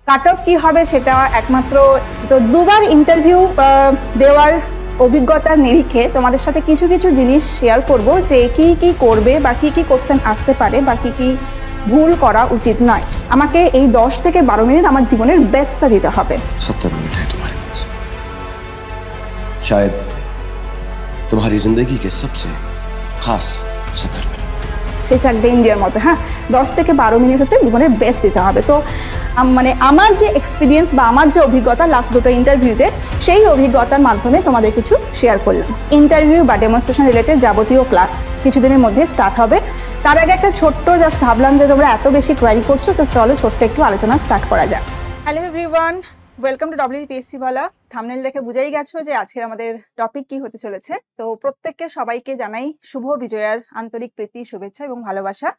Cut off কি হবে সেটা একমাত্র তো দুবার ইন্টারভিউ দেওয়ার অভিজ্ঞতার নিরিখে তোমাদের সাথে কিছু কিছু জিনিস শেয়ার করব যে কি কি করবে বা কি কি কোশ্চেন আসতে পারে বা কি কি ভুল করা উচিত নয়। আমাকে এই 10 থেকে 12 মিনিট আমার জীবনের বেস্টটা দিতে হবে। 70 मिनट है तुम्हारे पास। शायद तुम्हारी जिंदगी के सबसे खास 70 मिनट। সেই চাকরি ইন্ডিয়ার মতো, হ্যাঁ 10 থেকে 12 মিনিট হচ্ছে জীবনের বেস্ট দিতে হবে। তো মানে আমার যে এক্সপিরিয়েন্স বা আমার যে অভিজ্ঞতা লাস্ট দুটো ইন্টারভিউতে, সেই অভিজ্ঞতার মাধ্যমে তোমাদের কিছু শেয়ার করলাম। ইন্টারভিউ বা ডেমনস্ট্রেশন রিলেটেড যাবতীয় ক্লাস কিছুদিনের মধ্যে স্টার্ট হবে। তার আগে একটা ছোট্ট জাস্ট ভাবলাম যে তোমরা এত বেশি কোয়ারি করছো, তো চলো ছোট্ট একটু আলোচনা স্টার্ট করা যাক। Hello everyone, welcome to WPSC Bala. Thumbnail দেখে বুঝেই গেছো যে আজকের আমাদের টপিক কি হতে চলেছে। তো প্রত্যেককে সবাইকে জানাই শুভ বিজয়ার আন্তরিক প্রীতি, শুভেচ্ছা এবং ভালোবাসা।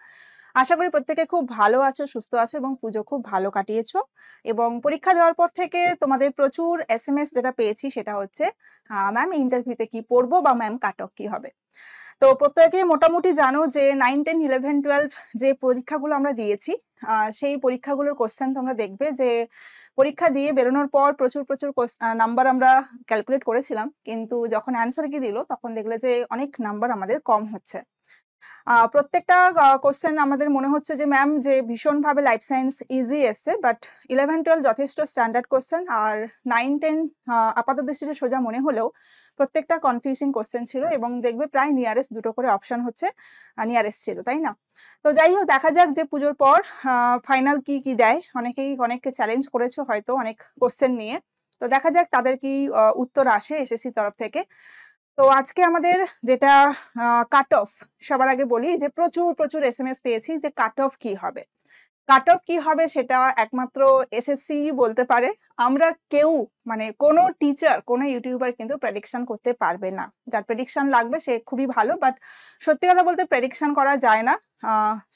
আশা করি প্রত্যেকে খুব ভালো আছো, সুস্থ আছো এবং পুজো খুব ভালো কাটিয়েছো। এবং পরীক্ষা দেওয়ার পর থেকে তোমাদের প্রচুর SMS যেটা পেয়েছি সেটা হচ্ছে ম্যাম ইন্টারভিউতে কি পড়বো বা ম্যাম কাট অফ কি হবে। তো প্রত্যেকে মোটামুটি জানো যে 9, 10, 11, 12 যে পরীক্ষাগুলো আমরা দিয়েছি, সেই পরীক্ষাগুলোর কোশ্চেন তোমরা দেখবে যে পরীক্ষা দিয়ে বেরোনোর পর প্রচুর নাম্বার আমরা ক্যালকুলেট করেছিলাম, কিন্তু যখন অ্যান্সার কি দিল তখন দেখলে যে অনেক নাম্বার আমাদের কম হচ্ছে। প্রত্যেকটা কোশ্চেন আমাদের মনে হচ্ছে যে ম্যাম যে ভীষণভাবে লাইফ সায়েন্স ইজি এসছে, বাট 11, 12 যথেষ্ট স্ট্যান্ডার্ড কোশ্চেন, আর 9, 10 আপাত দৃষ্টিতে সোজা মনে হলেও প্রত্যেকটা কনফিউজিং কোশ্চেন ছিল এবং দেখবে প্রায় নিয়ারেস্ট দুটো করে অপশন হচ্ছে নিয়ারেস্ট ছিল, তাই না? তো যাই হোক, দেখা যাক যে পুজোর পর ফাইনাল কি কি দেয়। অনেককে চ্যালেঞ্জ করেছো হয়তো অনেক কোশ্চেন নিয়ে, তো দেখা যাক তাদের কি উত্তর আসে এসএসসি তরফ থেকে। তো আজকে আমাদের যেটা কাট অফ, সবার আগে বলি যে প্রচুর SMS পেয়েছি যে কাট অফ কি হবে। কাট অফ কি হবে সেটা একমাত্র এসএসসি বলতে পারে। আমরা কেউ মানে কোনো টিচার, কোনো ইউটিউবার কিন্তু প্রেডিকশন করতে পারবে না। যার প্রেডিকশন লাগবে সে খুবই ভালো, বাট সত্যি কথা বলতে প্রেডিকশন করা যায় না।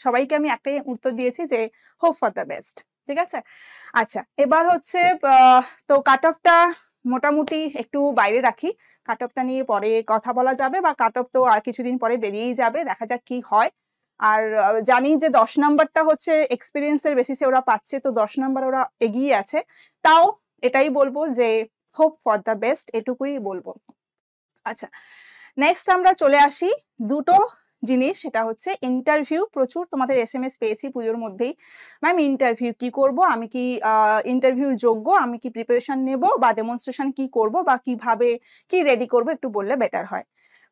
সবাইকে আমি একটাই উত্তর দিয়েছি যে হোপ ফর দ্য বেস্ট, ঠিক আছে? আচ্ছা, এবার হচ্ছে তো কাট অফটা মোটামুটি একটু বাইরে রাখি। কাট অফটা নিয়ে পরে কথা বলা যাবে, বা কাট অফ তো আর কিছুদিন পরে বেরিয়েই যাবে, দেখা যাক কি হয়। আর জানি যে 10 নাম্বারটা হচ্ছে এক্সপিরিয়েন্সের বেসিসে ওরা পাচ্ছে, তো 10 নাম্বার ওরা এগিয়ে আছে। তাও এটাই বলবো যে হোপ ফর দ্য বেস্ট, এটুকুই বলবো। আচ্ছা, নেক্সট আমরা চলে আসি দুটো জিনিস, সেটা হচ্ছে ইন্টারভিউ। প্রচুর তোমাদের SMS পেয়েছি পুজোর মধ্যেই, ম্যাম ইন্টারভিউ কি করব, আমি কি ইন্টারভিউর যোগ্য, আমি কি প্রিপারেশন নেব বা ডেমনস্ট্রেশন কি করব বা কিভাবে কি রেডি করব, একটু বললে বেটার হয়।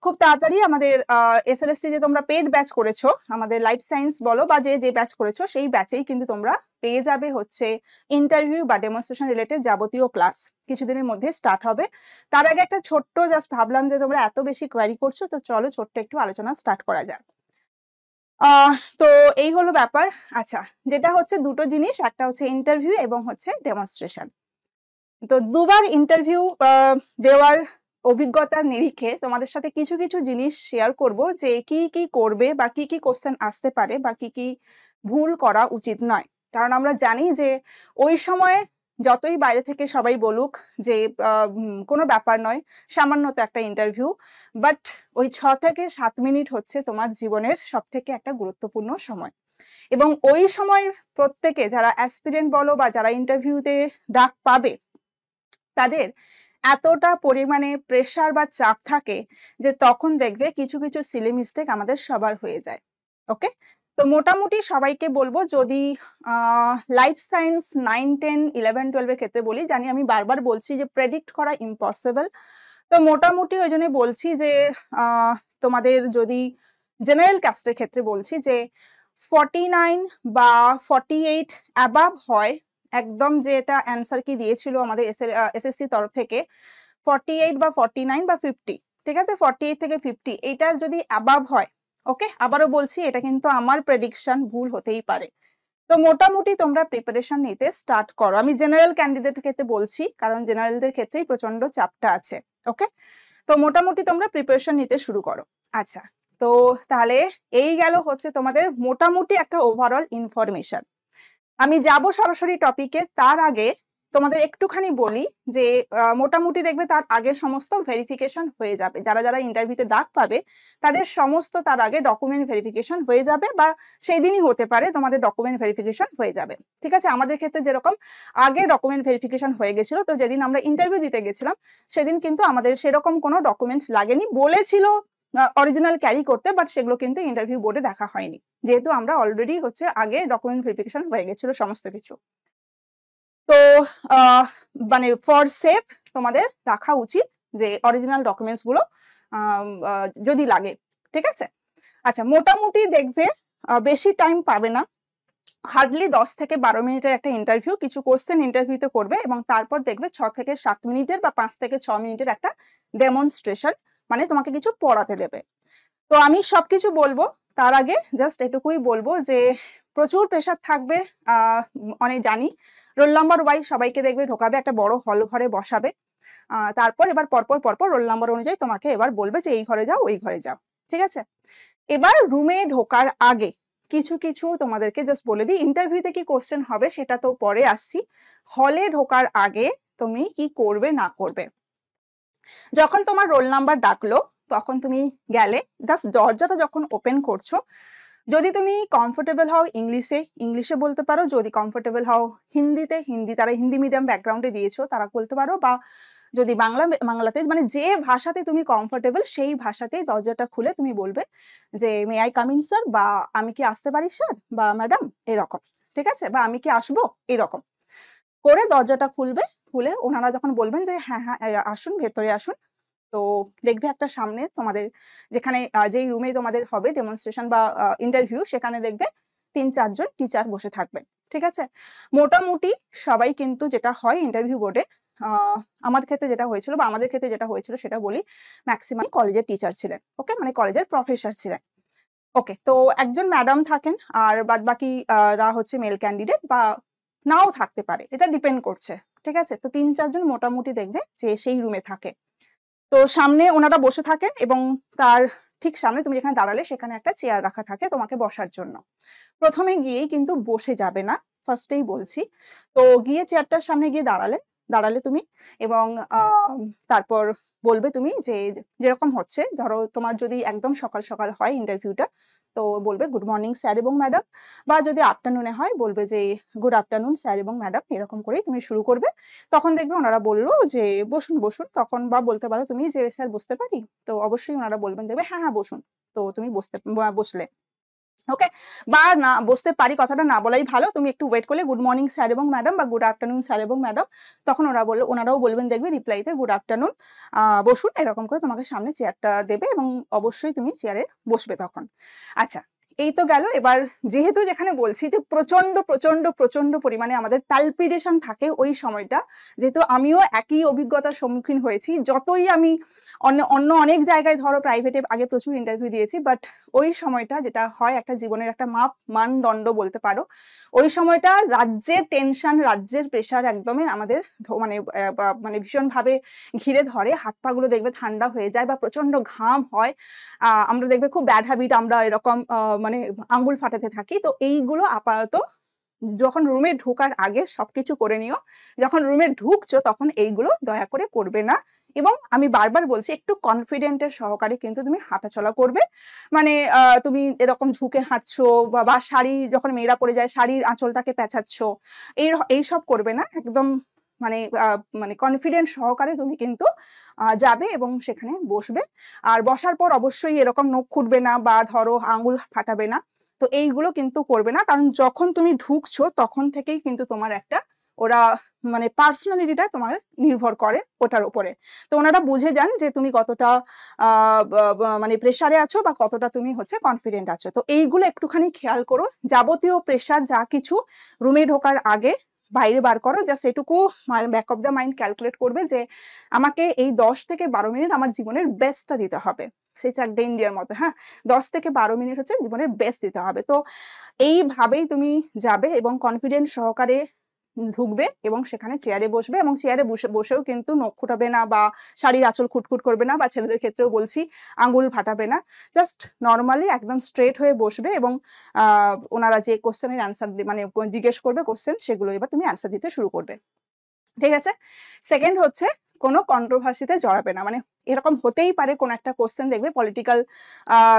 খুব তাড়াতাড়ি আমাদের SLST যে তোমরা পেড ব্যাচ করেছো, আমাদের লাইফ সায়েন্স বলো বা যে ব্যাচ করেছো, সেই ব্যাচেই কিন্তু তোমরা পেয়ে যাবে হচ্ছে ইন্টারভিউ বা ডেমনস্ট্রেশন রিলেটেড যাবতীয় ক্লাস কিছুদিনের মধ্যে স্টার্ট হবে। তার আগে একটা ছোট্ট জাস্ট ভাবলাম যে তোমরা এত বেশি কোয়ারি করছো, তো চলো ছোট্ট একটু আলোচনা স্টার্ট করা যাক। তো এই হলো ব্যাপার। আচ্ছা, যেটা হচ্ছে দুটো জিনিস, একটা হচ্ছে ইন্টারভিউ এবং হচ্ছে ডেমনস্ট্রেশন। তো দুবার ইন্টারভিউ দেওয়ার অভিজ্ঞতার নিরিখে তোমাদের সাথে কিছু কিছু জিনিস শেয়ার করব যে কি কি করবে বা কি কি কোশ্চেন আসতে পারে বা কি কি ভুল করা উচিত নয়। কারণ আমরা জানি যে ওই সময় যতই বাইরে থেকে সবাই বলুক যে কোনো ব্যাপার নয়, সামান্য তো একটা ইন্টারভিউ, বাট ওই 6 থেকে 7 মিনিট হচ্ছে তোমার জীবনের সব থেকে একটা গুরুত্বপূর্ণ সময়। এবং ওই সময় প্রত্যেকে যারা অ্যাসপিরেন্ট বলো বা যারা ইন্টারভিউতে ডাক পাবে, তাদের এতটা পরিমাণে প্রেশার বা চাপ থাকে যে তখন দেখবে কিছু কিছু সিলি মিস্টেক আমাদের সবার হয়ে যায়। ওকে, তো মোটামুটি সবাইকে বলবো, যদি লাইফ সায়েন্স 9, 10, 11, 12 এর ক্ষেত্রে বলি, জানি আমি বারবার বলছি যে প্রেডিক্ট করা ইম্পসিবল, তো মোটামুটি ওই জন্য বলছি যে তোমাদের যদি জেনারেল কাস্টের ক্ষেত্রে বলছি যে 49 বা 48 অ্যাবাভ হয়, একদম যে এটা অ্যান্সার কি দিয়েছিল আমাদের SSC তরফ থেকে 48 বা 49 বা 50, ঠিক আছে, 48 থেকে 50 এইটার যদি অ্যাবাভ হয়, ওকে, আবারও বলছি এটা কিন্তু আমার প্রেডিকশন, ভুল হতেই পারে, তো মোটামুটি তোমরা প্রিপারেশন নিতে স্টার্ট করো। আমি জেনারেল ক্যান্ডিডেটের ক্ষেত্রে বলছি, কারণ জেনারেলদের ক্ষেত্রেই প্রচন্ড চাপটা আছে। ওকে, তো মোটামুটি তোমরা প্রিপারেশন নিতে শুরু করো। আচ্ছা, তো তাহলে এই গেল হচ্ছে তোমাদের মোটামুটি একটা ওভারঅল ইনফরমেশন। আমি যাব সরাসরি টপিকে, তার আগে তোমাদের একটুখানি বলি যে মোটামুটি দেখবে তার আগে সমস্ত ভেরিফিকেশন হয়ে যাবে, যারা যারা ইন্টারভিউতে ডাক পাবে তাদের সমস্ত তার আগে ডকুমেন্ট ভেরিফিকেশন হয়ে যাবে, বা সেই দিনই হতে পারে তোমাদের ডকুমেন্ট ভেরিফিকেশন হয়ে যাবে। ঠিক আছে, আমাদের ক্ষেত্রে যেরকম আগে ডকুমেন্ট ভেরিফিকেশন হয়ে গেছিল, তো যেদিন আমরা ইন্টারভিউ দিতে গেছিলাম সেদিন কিন্তু আমাদের সেরকম কোনো ডকুমেন্ট লাগেনি, বলেছিল অরিজিনাল ক্যারি করতে, বাট সেগুলো কিন্তু ইন্টারভিউ বোর্ডে দেখা হয়নি, যেহেতু আমরা অলরেডি হচ্ছে আগে ডকুমেন্ট ভেরিফিকেশন হয়ে গেছিল সমস্ত কিছু। তো মানে ফর সেফ তোমাদের রাখা উচিত যে অরিজিনাল ডকুমেন্টস গুলো যদি লাগে। ঠিক আছে, আচ্ছা মোটামুটি দেখবে বেশি টাইম পাবে না, হার্ডলি 10 থেকে 12 মিনিটের একটা ইন্টারভিউ, কিছু কোশ্চেন ইন্টারভিউতে করবে এবং তারপর দেখবে 6 থেকে 7 মিনিটের বা 5 থেকে 6 মিনিটের একটা ডেমনস্ট্রেশন, মানে তোমাকে কিছু পড়াতে দেবে। তো আমি সবকিছু বলবো, তার আগে জাস্ট এটুকুই বলবো যে প্রচুর প্রেশার থাকবে, অনেক জানি। রোল নাম্বার ওয়াইজ সবাইকে দেখবে ঢোকাবে, একটা বড় হল ঘরে বসাবে, তারপর এবার পরপর রোল নাম্বার অনুযায়ী তোমাকে এবার বলবে যে এই ঘরে যাও ওই ঘরে যাও। ঠিক আছে, এবার রুমে ঢোকার আগে কিছু কিছু তোমাদেরকে জাস্ট বলে দিই, ইন্টারভিউতে কি কোশ্চেন হবে সেটা তো পরে আসছি। হলে ঢোকার আগে তুমি কি করবে না করবে, যখন তোমার রোল নাম্বার ডাকলো তখন তুমি গেলে, জাস্ট দরজাটা যখন ওপেন করছো, যদি তুমি কমফোর্টেবল হও ইংলিশে বলতে পারো, যদি কমফোর্টেবল হও হিন্দিতে, যারা হিন্দি মিডিয়াম ব্যাকগ্রাউন্ডে দিয়েছো তারা বলতে পারো, বা যদি বাংলাতে, মানে যে ভাষাতে তুমি কমফোর্টেবল সেই ভাষাতেই দরজাটা খুলে তুমি বলবে যে may I come in sir, বা আমি কি আসতে পারি স্যার বা ম্যাডাম, এরকম। ঠিক আছে, বা আমি কি আসবো, এরকম করে দরজাটা খুলে ওনারা যখন বলবেন যে হ্যাঁ হ্যাঁ আসুন, ভেতরে আসুন, তো দেখবে একটা সামনে তোমাদের যেখানে যেই রুমে তোমাদের হবে ডেমনস্ট্রেশন বা ইন্টারভিউ, সেখানে দেখবে 3-4 জন টিচার বসে থাকবেন। ঠিক আছে, মোটামুটি সবাই কিন্তু যেটা হয় ইন্টারভিউ বোর্ডে, আমার ক্ষেত্রে যেটা হয়েছিল বা আমাদের ক্ষেত্রে যেটা হয়েছিল সেটা বলি, ম্যাক্সিমাম কলেজের টিচার ছিলেন, ওকে, মানে কলেজের প্রফেসর ছিলেন। ওকে, তো একজন ম্যাডাম থাকেন আর বাদ বাকিরা হচ্ছে মেল ক্যান্ডিডেট, বা নাও থাকতে পারে, এটা ডিপেন্ড করছে। ঠিক আছে, তো 3-4 জন মোটামুটি দেখবে যে সেই রুমে থাকে। তো সামনে ওনারা বসে থাকেন এবং তার ঠিক সামনে তুমি যেখানে দাঁড়ালে সেখানে একটা চেয়ার রাখা থাকে তোমাকে বসার জন্য। প্রথমে গিয়েই কিন্তু বসে যাবে না, ফার্স্টেই বলছি। তো গিয়ে চেয়ারটার সামনে গিয়ে দাঁড়ালে তুমি, এবং তারপর বলবে তুমি যে যেরকম হচ্ছে, ধরো তোমার যদি একদম সকাল সকাল হয় ইন্টারভিউটা, তো বলবে গুড মর্নিং স্যার এবং ম্যাডাম, বা যদি আফটারনুনে হয় বলবে যে গুড আফটারনুন স্যার এবং ম্যাডাম, এরকম করেই তুমি শুরু করবে। তখন দেখবে ওনারা বললো যে বসুন বসুন, তখন বা বলতে পারো তুমি যে স্যার বসতে পারি, তো অবশ্যই ওনারা বলবেন দেখবে হ্যাঁ হ্যাঁ বসুন, তো তুমি বসলে। ওকে, বা না বসতে পারি কথাটা না বলাই ভালো, তুমি একটু ওয়েট করলে গুড মর্নিং স্যার এবং ম্যাডাম বা গুড আফটারনুন স্যার এবং ম্যাডাম, তখন ওনারাও বলবেন দেখবে রিপ্লাইতে গুড আফটারনুন, বসুন, এরকম করে তোমাকে সামনে চেয়ারটা দেবে এবং অবশ্যই তুমি চেয়ারে বসবে তখন। আচ্ছা, এই তো গেল। এবার যেহেতু যেখানে বলছি যে প্রচন্ড প্রচন্ড প্রচন্ড পরিমাণে আমাদের প্যালপিটেশন থাকে ওই সময়টা, যেহেতু আমিও একই অভিজ্ঞতার সম্মুখীন হয়েছি, যতই আমি অন্য অনেক জায়গায় ধরো প্রাইভেটে আগে প্রচুর ইন্টারভিউ দিয়েছি, বাট ওই সময়টা যেটা হয় একটা জীবনের একটা মানদণ্ড বলতে পারো, ওই সময়টা রাজ্যের টেনশন, রাজ্যের প্রেশার একদমই আমাদের মানে ভীষণভাবে ঘিরে ধরে, হাত পা গুলো দেখবে ঠান্ডা হয়ে যায় বা প্রচন্ড ঘাম হয়, আমরা দেখবে খুব ব্যাড হ্যাবিট, আমরা এরকম মানে আঙ্গুল ফাটাতে থাকি। তো এইগুলো আপাতত যখন রুমে ঢোকার আগে সবকিছু করে নিও, যখন রুমে ঢুকছো তখন এইগুলো দয়া করে করবে না। এবং আমি বারবার বলছি একটু কনফিডেন্টের সহকারে কিন্তু তুমি হাঁটাচলা করবে, মানে তুমি এরকম ঝুঁকে হাঁটছো বা শাড়ি যখন মেয়েরা পরে যায় শাড়ির আঁচলটাকে পেঁচাচ্ছ, এইসব করবে না, একদম মানে কনফিডেন্ট সহকারে তুমি কিন্তু যাবে এবং সেখানে বসবে। আর বসার পর অবশ্যই এরকম নখ খুঁটবে না বা ধরো আঙ্গুল ফাটাবে না, তো এইগুলো কিন্তু করবে না, কারণ যখন তুমি ঢুকছো তখন থেকেই কিন্তু তোমার একটা ওরা মানে পার্সোনালিটিটা তোমার নির্ভর করে ওটার উপরে। তো ওনারা বুঝে যান যে তুমি কতটা মানে প্রেসারে আছো বা কতটা তুমি হচ্ছে কনফিডেন্ট আছো। তো এইগুলো একটুখানি খেয়াল করো, যাবতীয় প্রেসার যা কিছু রুমে ঢোকার আগে বাইরে বার করো, জাস্ট এটুকু back of the mind calculate করবে যে আমাকে এই 10 থেকে 12 মিনিট আমার জীবনের বেস্টটা দিতে হবে, সেই চারটে ইন্ডিয়ার মতো, হ্যাঁ 10 থেকে 12 মিনিট হচ্ছে জীবনের বেস্ট দিতে হবে। তো এইভাবেই তুমি যাবে এবং কনফিডেন্ট সহকারে ঢুকবে এবং সেখানে চেয়ারে বসবে, এবং চেয়ারে বসেও কিন্তু নখ খুঁটাবে না বা শাড়ির আঁচল খুটখুট করবে না, বা ছেলেদের ক্ষেত্রেও বলছি আঙ্গুল ফাটাবে না, জাস্ট নর্মালি একদম স্ট্রেট হয়ে বসবে এবং ওনারা যে কোশ্চেনের অ্যান্সার মানে জিজ্ঞেস করবে কোশ্চেন, সেগুলো এবার তুমি অ্যান্সার দিতে শুরু করবে। ঠিক আছে। সেকেন্ড হচ্ছে কোনো কন্ট্রোভার্সিতে জড়াবে না, মানে এরকম হতেই পারে কোনো একটা কোশ্চেন দেখবে পলিটিক্যাল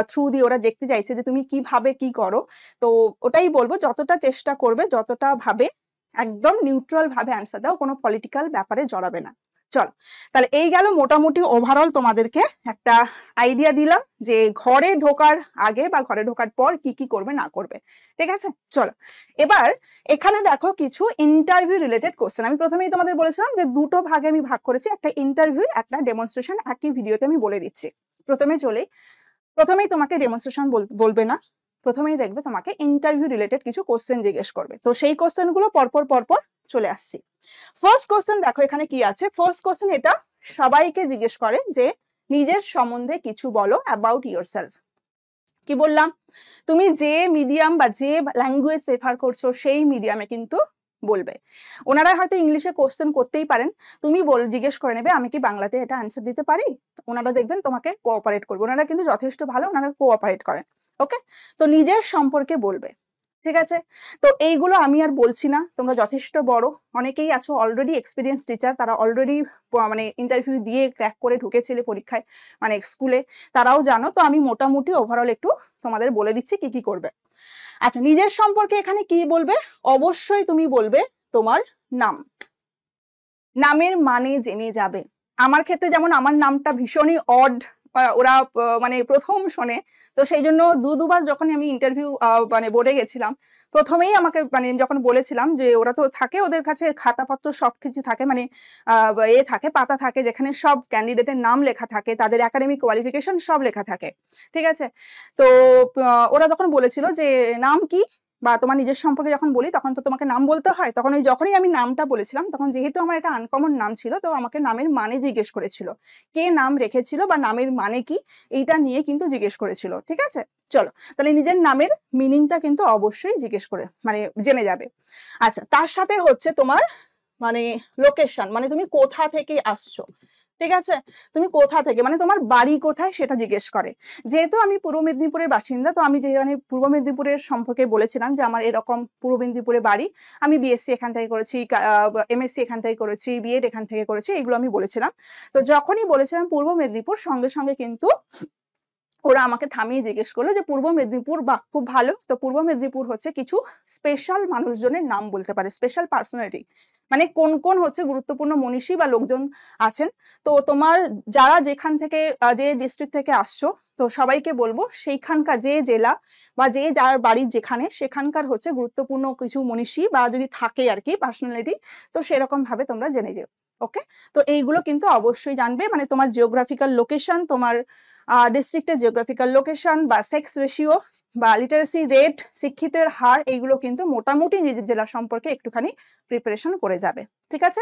থ্রু দিয়ে ওরা দেখতে চাইছে যে তুমি কিভাবে কি করো, তো ওটাই বলবো যতটা চেষ্টা করবে, যতটা ভাবে একদম নিউট্রাল ভাবে অ্যান্সার দাও, কোনো পলিটিক্যাল ব্যাপারে জড়াবে না। চলো, তাহলে এই গেল মোটামুটি ওভারঅল তোমাদেরকে একটা আইডিয়া দিলাম যে ঘরে ঢোকার আগে বা ঘরে ঢোকার পর কি কি করবে না করবে। ঠিক আছে, চলো এবার এখানে দেখো কিছু ইন্টারভিউ রিলেটেড কোশ্চেন। আমি প্রথমেই তোমাদের বলেছিলাম যে দুটো ভাগে আমি ভাগ করেছি, একটা ইন্টারভিউ একটা ডেমনস্ট্রেশন, একই ভিডিওতে আমি বলে দিচ্ছি। প্রথমেই তোমাকে ডেমনস্ট্রেশন বলবে না, প্রথমেই দেখবে তোমাকে ইন্টারভিউ রিলেটেড কিছু কোশ্চেন জিজ্ঞেস করবে, তো সেই কোশ্চেনগুলো পরপর পরপর চলে আসছি। ফার্স্ট কোশ্চেন দেখো এখানে কি আছে। ফার্স্ট কোশ্চেন এটা সবাইকে জিজ্ঞেস করে যে নিজের সম্বন্ধে কিছু বলো অ্যাবাউট ইয়োরসেলফ। কি বললাম, তুমি যে মিডিয়াম বা যে ল্যাঙ্গুয়েজ প্রেফার করছো সেই মিডিয়ামে কিন্তু বলবে। ওনারা হয়তো ইংলিশে কোশ্চেন করতেই পারেন, তুমি জিজ্ঞেস করে নেবে আমি কি বাংলাতে এটা অ্যান্সার দিতে পারি, ওনারা দেখবেন তোমাকে কোঅপারেট করবে, ওনারা কিন্তু যথেষ্ট ভালো, ওনারা কোঅপারেট করেন। ওকে, তো নিজের সম্পর্কে বলবে। ঠিক আছে, তো এইগুলো আমি আর বলছি না, তোমরা যথেষ্ট বড়, অনেকেই আছো অলরেডি এক্সপিরিয়েন্স টিচার, তারা অলরেডি মানে ইন্টারভিউ দিয়ে ক্র্যাক করে ঢুকেছিলে পরীক্ষায়, মানে স্কুলে, তারাও জানো। তো আমি মোটামুটি ওভারঅল একটু তোমাদের বলে দিচ্ছি কি কি করবে। আচ্ছা, নিজের সম্পর্কে এখানে কি বলবে, অবশ্যই তুমি বলবে তোমার নাম, নামের মানে জেনে যাবে। আমার ক্ষেত্রে যেমন আমার নামটা ভীষণই অড, ওরা মানে প্রথম শোনে, তো সেই জন্য দুবার যখন আমি ইন্টারভিউ মানে বোর্ডে গেছিলাম, প্রথমেই আমাকে মানে যখন বলেছিলাম যে ওরা তো থাকে, ওদের কাছে খাতাপত্র সবকিছু থাকে, মানে থাকে পাতা থাকে যেখানে সব ক্যান্ডিডেটের নাম লেখা থাকে, তাদের একাডেমিক কোয়ালিফিকেশন সব লেখা থাকে। ঠিক আছে, তো ওরা তখন বলেছিল যে নাম কি, বা তোমার নিজের সম্পর্কে যখন বলি তখন তো তোমাকে নাম বলতে হয়, তখন ওই যখনই আমি নামটা বলেছিলাম তখন যেহেতু আমার একটা আনকমন নাম ছিল, তো আমাকে নামের মানে জিজ্ঞেস করেছিল, কে নাম রেখেছিল বা নামের মানে কি, এইটা নিয়ে কিন্তু জিজ্ঞেস করেছিল। ঠিক আছে, চলো তাহলে নিজের নামের মিনিংটা কিন্তু অবশ্যই জিজ্ঞেস করে মানে জেনে যাবে। আচ্ছা, তার সাথে হচ্ছে তোমার মানে লোকেশন, মানে তুমি কোথা থেকে আসছো। ঠিক আছে, তুমি কোথা থেকে মানে তোমার বাড়ি কোথায় সেটা জিজ্ঞেস করে। যেহেতু আমি পূর্ব মেদিনীপুরের বাসিন্দা, তো আমি যেখানে পূর্ব মেদিনীপুরের সম্পর্কে বলেছিলাম যে আমার এরকম পূর্ব মেদিনীপুরে বাড়ি, আমি বিএসসি এখান থেকে করেছি, এমএসসি এখান থেকে করেছি, বিএড এখান থেকে করেছি, এগুলো আমি বলেছিলাম। তো যখনই বলেছিলাম পূর্ব মেদিনীপুর, সঙ্গে সঙ্গে কিন্তু ওরা আমাকে থামিয়ে জিজ্ঞেস করলো যে পূর্ব মেদিনীপুর, বা খুব ভালো, তো পূর্ব মেদিনীপুর হচ্ছে কিছু স্পেশাল মানুষজনের নাম বলতে পারে, স্পেশাল পার্সোনালিটি, মানে কোন কোন হচ্ছে গুরুত্বপূর্ণ মনীষী বা লোকজন আছেন। তো তোমার যারা যেখান থেকে যে ডিস্ট্রিক্ট থেকে আসছো, তো সবাইকে বলবো সেইখানকার যে জেলা বা যে যার বাড়ির যেখানে, সেখানকার হচ্ছে গুরুত্বপূর্ণ কিছু মনীষী বা যদি থাকে আর কি পার্সোনালিটি, তো সেরকম ভাবে তোমরা জেনে যাও। ওকে, তো এইগুলো কিন্তু অবশ্যই জানবে, মানে তোমার জিওগ্রাফিক্যাল লোকেশন, তোমার ডিস্ট্রিক্টের জিওগ্রাফিক্যাল লোকেশন বা সেক্স রেশিও বা লিটারেসি রেট, শিক্ষিতের হার, এইগুলো কিন্তু মোটামুটি নিজের জেলা সম্পর্কে একটুখানি প্রিপারেশন করে যাবে। ঠিক আছে,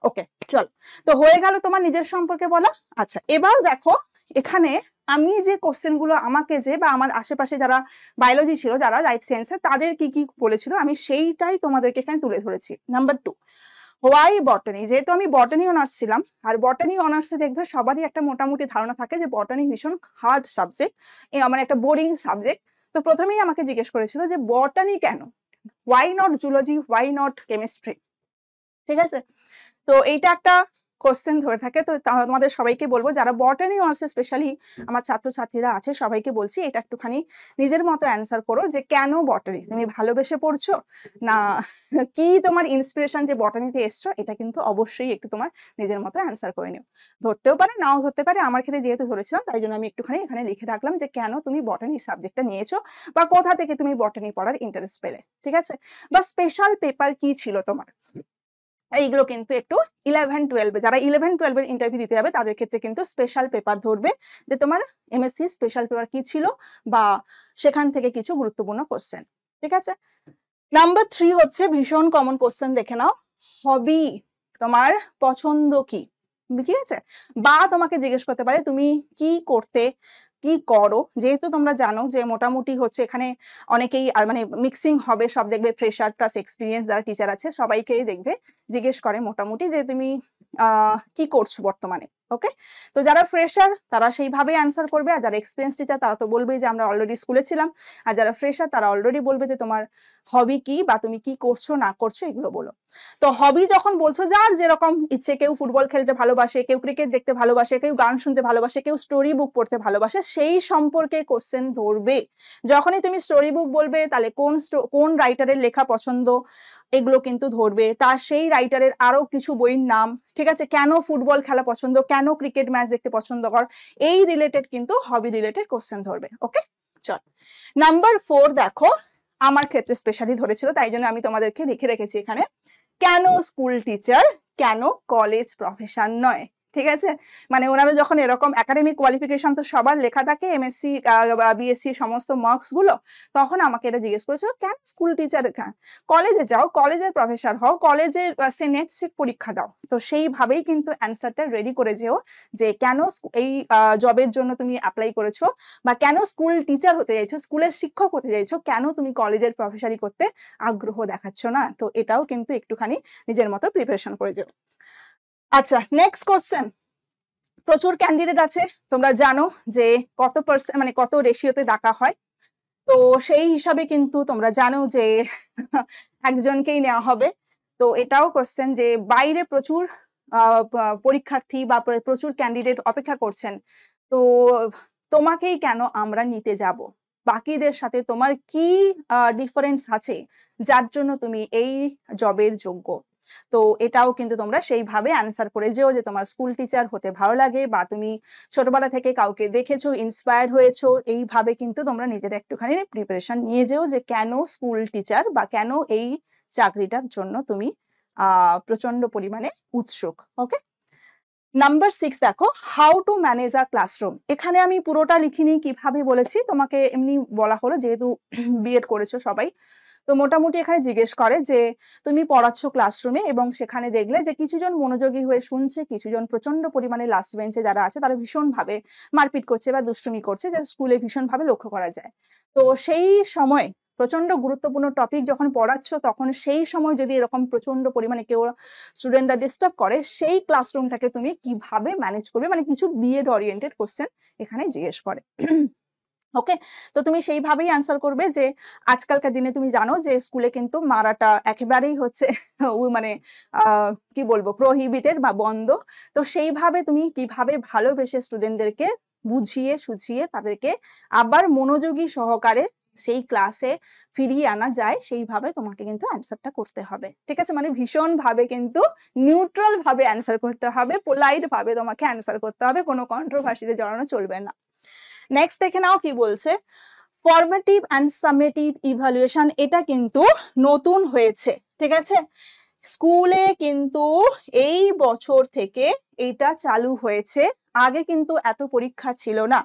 ওকে চল, তো হয়ে গেল তোমার নিজের সম্পর্কে বলা। আচ্ছা, এবার দেখো এখানে আমি যে কোশ্চেন গুলো আমাকে যে বা আমার আশেপাশে যারা বায়োলজি ছিল, যারা লাইফ সায়েন্সে, তাদের কি কি বলেছিল আমি সেইটাই তোমাদেরকে এখানে তুলে ধরেছি। Number 2, why বটানি। যেহেতু আমি বটানি অনার্স ছিলাম, আর বটানি অনার্সে দেখবে সবারই একটা মোটামুটি ধারণা থাকে যে বটানি ভীষণ হার্ড সাবজেক্ট, মানে একটা বোরিং সাবজেক্ট। তো প্রথমেই আমাকে জিজ্ঞেস করেছিল যে বটানি কেন, why not zoology, why not chemistry. ঠিক আছে, তো এইটা একটা কোশ্চেন ধরে থাকে। তো তোমাদের সবাইকে বলবো যারা বটানি অনার্সে স্পেশালি আমার ছাত্রছাত্রীরা আছে, সবাইকে বলছি এটা একটুখানি নিজের মতো অ্যান্সার করো যে কেন বটানি, তুমি ভালোবেসে পড়ছো না কি তোমার ইন্সপিরেশন যে বটানিতে এসছো, এটা কিন্তু অবশ্যই একটু তোমার নিজের মতো অ্যান্সার করে নিও। ধরতেও পারে নাও ধরতে পারে, আমার ক্ষেত্রে যেহেতু ধরেছিলাম তাই জন্য আমি একটুখানি এখানে লিখে রাখলাম যে কেন তুমি বটানি সাবজেক্টটা নিয়েছো বা কোথা থেকে তুমি বটানি পড়ার ইন্টারেস্ট পেলে। ঠিক আছে, বা স্পেশাল পেপার কি ছিল তোমার, এইগুলো কিন্তু একটু 11-12 যারা 11-12 এর ইন্টারভিউ দিতে যাবে তাদের ক্ষেত্রে কিন্তু স্পেশাল পেপার ধরবে যে তোমার এমএসসি স্পেশাল পেপার কি ছিল, বা সেখান থেকে কিছু গুরুত্বপূর্ণ কোশ্চেন। ঠিক আছে, নাম্বার 3 হচ্ছে ভীষণ কমন কোশ্চেন, দেখে নাও, হবি, তোমার পছন্দ কি। ঠিক আছে, বা তোমাকে জিজ্ঞেস করতে পারে তুমি কি করতে কি করো। যেহেতু তোমরা জানো যে মোটামুটি হচ্ছে এখানে অনেকেই মানে মিক্সিং হবে, সব দেখবে ফ্রেশার প্লাস এক্সপিরিয়েন্স যারা টিচার আছে সবাইকেই দেখবে জিজ্ঞেস করে মোটামুটি যে তুমি কি করছো বর্তমানে। ওকে, তো যারা ফ্রেশার তারা সেইভাবে অ্যান্সার করবে, আর যারা এক্সপিরিয়েন্স টিচার তারা তো বলবে যে আমরা অলরেডি স্কুলে ছিলাম, আর যারা ফ্রেশার তারা অলরেডি বলবে যে তোমার হবি কি বা তুমি কি করছো না করছো এগুলো বলো। তো হবি যখন বলছো যার যেরকম ইচ্ছে, কেউ ফুটবল খেলতে ভালোবাসে, কেউ ক্রিকেট দেখতে ভালোবাসে, কেউ গান শুনতে ভালোবাসে, কেউ স্টোরি বুক পড়তে ভালোবাসে, সেই সম্পর্কে কোশ্চেন ধরবে। যখনই তুমি স্টোরি বুক বলবে তাহলে কোন রাইটারের লেখা পছন্দ এগুলো কিন্তু ধরবে, তার সেই রাইটারের আরো কিছু বইয়ের নাম, ঠিক আছে, কেন ফুটবল খেলা পছন্দ, কেন ক্রিকেট ম্যাচ দেখতে পছন্দ কর, এই রিলেটেড কিন্তু হবি রিলেটেড কোশ্চেন ধরবে। ওকে, চল নাম্বার 4 দেখো, আমার ক্ষেত্রে স্পেশালি ধরেছিল তাই জন্য আমি তোমাদেরকে লিখে রেখেছি এখানে, কেন স্কুল টিচার, কেন কলেজ প্রফেশন নয়। ঠিক আছে, মানে ওনারা যখন এরকম একাডেমিক কোয়ালিফিকেশন তো সবার লেখা থাকে, এমএসসি বিএসসি সমস্ত মার্কস গুলো, তখন আমাকে এটা জিজ্ঞেস করেছিল কেন স্কুল টিচার, কলেজে যাও, কলেজের প্রফেসর হও, কলেজের নেট সেট পরীক্ষা দাও। তো সেইভাবেই কিন্তু অ্যান্সারটা রেডি করে যেও যে কেন এই জবের জন্য তুমি অ্যাপ্লাই করেছো, বা কেন স্কুল টিচার হতে চাইছো, স্কুলের শিক্ষক হতে চাইছো, কেন তুমি কলেজের প্রফেসরি করতে আগ্রহ দেখাচ্ছ না। তো এটাও কিন্তু একটুখানি নিজের মতো প্রিপারেশন করে যেও। আচ্ছা, নেক্সট কোশ্চেন, প্রচুর ক্যান্ডিডেট আছে, তোমরা জানো যে কত পার্সেন্ট মানে কত রেশিওতে ডাকা হয়, তো সেই হিসাবে কিন্তু তোমরা জানো যে একজনকেই নেওয়া হবে। তো এটাও কোশ্চেন যে বাইরে প্রচুর পরীক্ষার্থী বা প্রচুর ক্যান্ডিডেট অপেক্ষা করছেন, তো তোমাকেই কেন আমরা নিতে যাব, বাকিদের সাথে তোমার কি ডিফারেন্স আছে যার জন্য তুমি এই জবের যোগ্য। তো এটাও কিন্তু তোমরা সেইভাবে অ্যান্সার করে যেও যে তোমার স্কুল টিচার হতে ভালো লাগে, বা তুমি ছোটবেলা থেকে কাউকে দেখেছো, ইন্সপায়ার হয়েছো, এইভাবে কিন্তু তোমরা নিজের একটুখানি প্রিপারেশন নিয়ে যেও যে কেন স্কুল টিচার বা কেন এই চাকরিটার জন্য তুমি প্রচন্ড পরিমাণে উৎসুক। ওকে, নাম্বার 6 দেখো, how to manage a classroom. এখানে আমি পুরোটা লিখিনি, কিভাবে বলেছি তোমাকে এমনি বলা হলো, যেহেতু বিএড করেছো সবাই, তো মোটামুটি এখানে জিজ্ঞেস করে যে তুমি পড়াচ্ছ ক্লাসরুমে এবং সেখানে দেখলে যে কিছুজন মনোযোগী হয়ে শুনছে, কিছুজন প্রচন্ড পরিমাণে লাস্ট বেঞ্চে যারা আছে তারা ভীষণভাবে মারপিট করছে বা দুষ্টুমি করছে, যে স্কুলে ভীষণভাবে লক্ষ্য করা যায়। তো সেই সময় প্রচন্ড গুরুত্বপূর্ণ টপিক যখন পড়াচ্ছ, তখন সেই সময় যদি এরকম প্রচন্ড পরিমাণে কেউ স্টুডেন্টরা ডিস্টার্ব করে, সেই ক্লাসরুমটাকে তুমি কিভাবে ম্যানেজ করবে, মানে কিছু বিএড ওরিয়েন্টেড কোশ্চেন এখানে জিজ্ঞেস করে। ওকে, তো তুমি সেইভাবেই অ্যান্সার করবে যে আজকালকার দিনে তুমি জানো যে স্কুলে কিন্তু মারাটা একেবারেই হচ্ছে মানে কি বলবো, প্রহিবিটেড বা বন্ধ। তো সেইভাবে তুমি কিভাবে ভালোবেসে স্টুডেন্টদেরকে বুঝিয়ে সুঝিয়ে তাদেরকে আবার মনোযোগী সহকারে সেই ক্লাসে ফিরিয়ে আনা যায়, সেইভাবে তোমাকে কিন্তু অ্যান্সারটা করতে হবে। ঠিক আছে, মানে ভীষণ ভাবে কিন্তু নিউট্রাল ভাবে অ্যান্সার করতে হবে, পোলাইট ভাবে তোমাকে অ্যান্সার করতে হবে, কোনো কন্ট্রোভার্সিতে জড়ানো চলবে না। নেক্সট দেখে নাও কি বলছে, ফরমেটিভ অ্যান্ড সামেটিভ ইভালুয়েশন, এটা কিন্তু নতুন হয়েছে। ঠিক আছে, স্কুলে কিন্তু এই বছর থেকে এটা চালু হয়েছে, আগে কিন্তু এত পরীক্ষা ছিল না।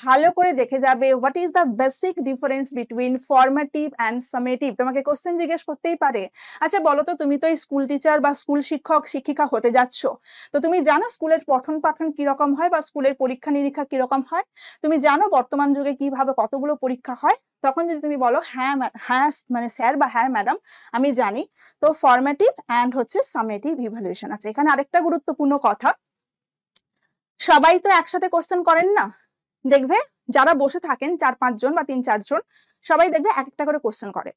ভালো করে দেখে যাবে what is the basic difference between formative and summative. তোমাকে কোশ্চেন জিজ্ঞেস করতেই পারে, আচ্ছা বলো তো, তুমি তো স্কুল টিচার বা স্কুল শিক্ষক শিক্ষিকা হতে যাচ্ছ, তো তুমি জানো স্কুলের পঠন পাঠন কিরকম হয় বা স্কুলের পরীক্ষা নিরীক্ষা কিরকম হয়, তুমি জানো বর্তমান যুগে কিভাবে কতগুলো পরীক্ষা হয়। তখন যদি তুমি বলো হ্যাঁ হ্যাঁ মানে স্যার বা হ্যাঁ ম্যাডাম আমি জানি, তো ফরমেটিভ অ্যান্ড হচ্ছে সামেটিভ ইভালুয়েশন আছে। এখানে আরেকটা গুরুত্বপূর্ণ কথা, সবাই তো একসাথে কোশ্চেন করেন না, দেখবে যারা বসে থাকেন 4-5 জন বা 3-4 জন, সবাই দেখবে এক একটা করে কোশ্চেন করে।